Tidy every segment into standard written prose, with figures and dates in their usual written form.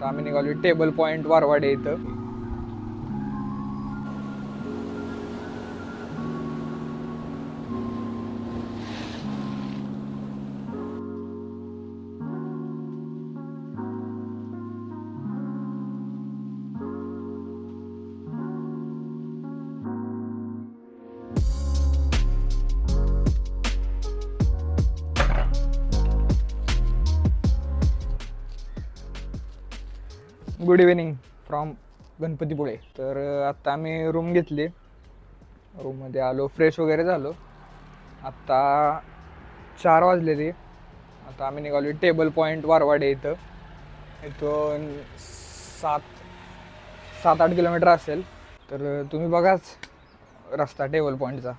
आता आम्ही निघालो टेबल पॉइंट वारवाडे इथं. Good evening from Ganpatipule. तर आत्ता आम्ही रूम घेतली, रूममध्ये आलो, फ्रेश वगैरे झालो. आत्ता 4 वाजले ते. आता आम्ही निघालो टेबल पॉइंट वारवाडे इथं. इथून 7-8 किलोमीटर असेल. तर तुम्ही बघाच रस्ता टेबल पॉइंटचा.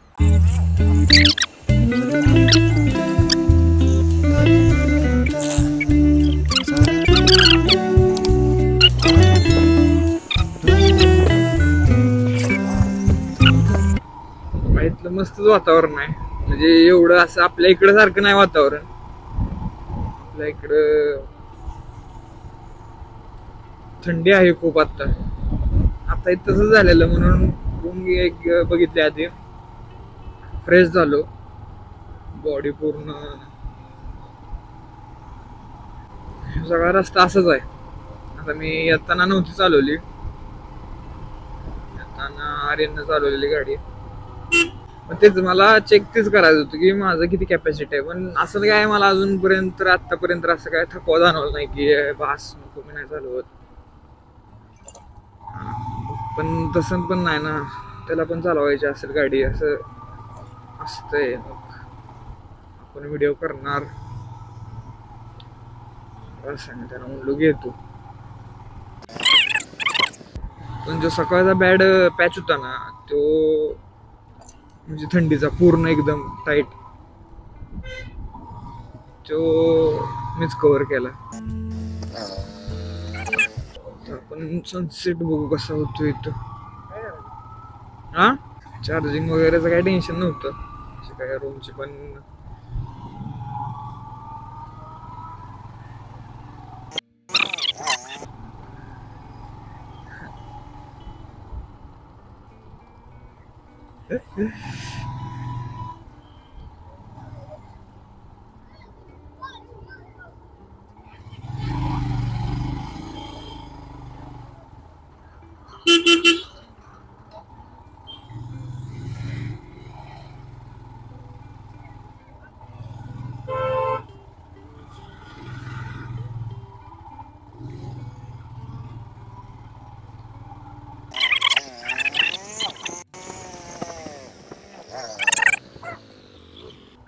इथलं मस्तच वातावरण आहे, म्हणजे एवढं असं आपल्या इकडं सारखं नाही वातावरण. आपल्या इकडं थंडी आहे खूप. आता तसं झालेलं म्हणून रूम एक बघितली आधी, फ्रेश झालो, बॉडी पूर्ण. सगळा रस्ता असाच आहे. आता मी येताना नव्हती चालवली, येताना आर्यननं चालवलेली गाडी. पण तेच मला चेक तेच करायचं होतं की माझं किती कॅपॅसिटी आहे. पण असं काय मला अजूनपर्यंत आतापर्यंत असं काय थकवा जाणवलं नाही की बास नको मी नाही चालवत. पण तसं पण नाही ना, त्याला पण चालवायची असेल गाडी, असं असतंय. मग आपण व्हिडिओ करणार असं त्याला म्हणलो घेतो. पण जो सकाळचा बॅड पॅच होता ना, तो म्हणजे थंडीचा पूर्ण एकदम टाईट, तो मीच कव्हर केला. आपण सनसेट बघू कसा होतो इथं. हा, चार्जिंग वगैरेचं काही टेन्शन नव्हतं, काय रूमची पण.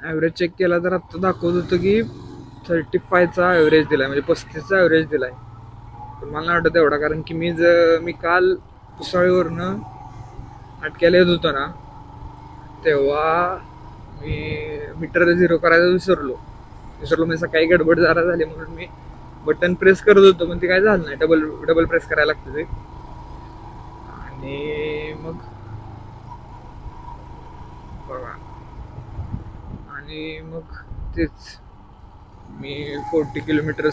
ॲव्हरेज चेक केला तर आत्ता दाखवत होतं की 35चा ॲव्हरेज दिलाय, म्हणजे 35चा ॲव्हरेज दिलाय. पण मला नाही वाटत एवढा, कारण की मी काल पुसाळीवरनं अटक्याला येत होतो ना, तेव्हा मी मीटर 0 करायला विसरलो. मी सकाळी गडबड जरा झाली म्हणून मी बटन प्रेस करत होतो, पण ते काय झालं नाही. डबल प्रेस करायला लागतं ते. आणि मग बघा, आणि मग तेच मी 40 किलोमीटर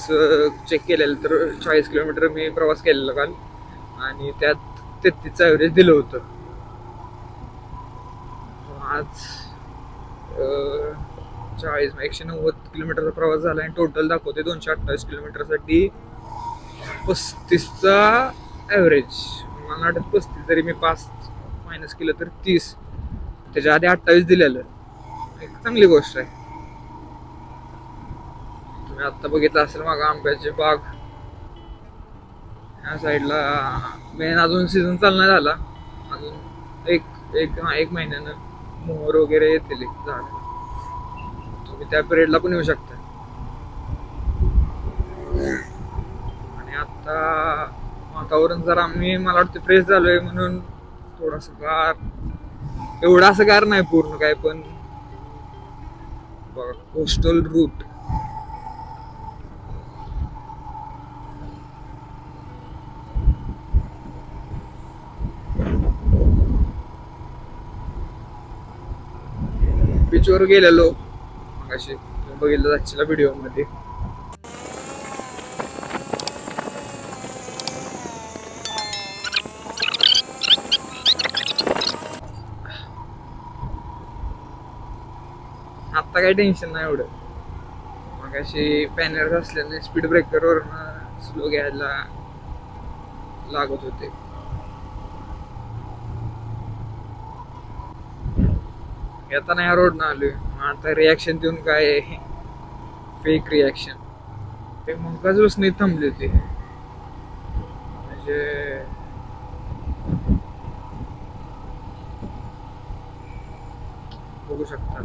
चेक केलेलं, तर 40 किलोमीटर मी प्रवास केलेला काल, आणि त्यात 33चं ॲव्हरेज दिलं होतं. आज 190 किलोमीटरचा प्रवास झाला आणि टोटल दाखवते 228 किलोमीटरसाठी 35चा ॲव्हरेज. मला वाटत 35, जरी मी 5 मायनस केलं तर 30, त्याच्या आधी 28 दिलेलं. एक चांगली गोष्ट आहे. तुम्ही आत्ता बघितलं असेल मागं आंब्याची बाग, ह्या साईडला मेन अजून सीझन चालू नाही झाला, अजून एक महिन्यानं मोहर वगैरे येतील झाड. तुम्ही त्या पिरियडला पण येऊ शकता. आणि आता वातावरण जरा मला वाटतं फ्रेश झालोय, म्हणून थोडंसं गार, एवढं असं गार नाही पूर्ण काय, पण बघा कोस्टल रूट. बीचवर गेलेलो मगाशी, बघितलं आजच्या व्हिडिओ मध्ये. काही टेन्शन नाही एवढं. मग अशी पॅनर्स असल्याने स्पीड ब्रेकरवर स्लो घ्यायला लागत होते. येताना या रोड न आलोय. आता रिॲक्शन देऊन काय फेक रिॲक्शन. ते मगच बसने थांबली होती. म्हणजे बघू शकता.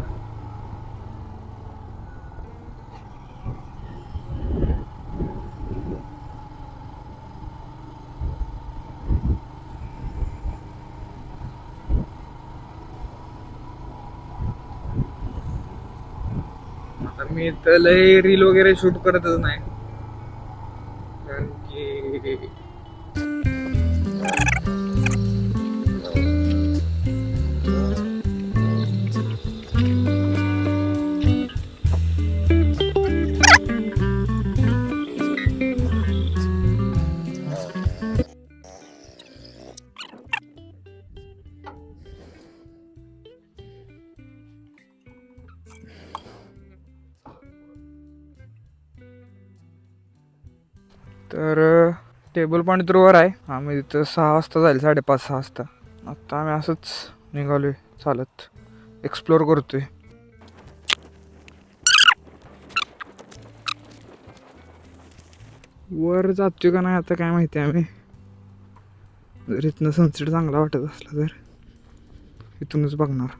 आता मी तर लय रील वगैरे शूट करतच नाही, कारण की तर टेबल पॉईंट तर वर आहे. आम्ही तिथं 6 वाजता जाईल, 5:30-6 वाजता. आता आम्ही असंच निघालोय चालत, एक्सप्लोर करतोय. वर जातोय का नाही आता काय माहिती. आम्ही जर इथनं सनसेट चांगला वाटत असला तर इथूनच बघणार.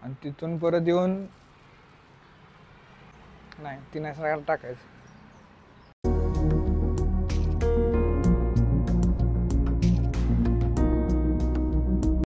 आणि तिथून परत येऊन नाही 3 टाकायचं.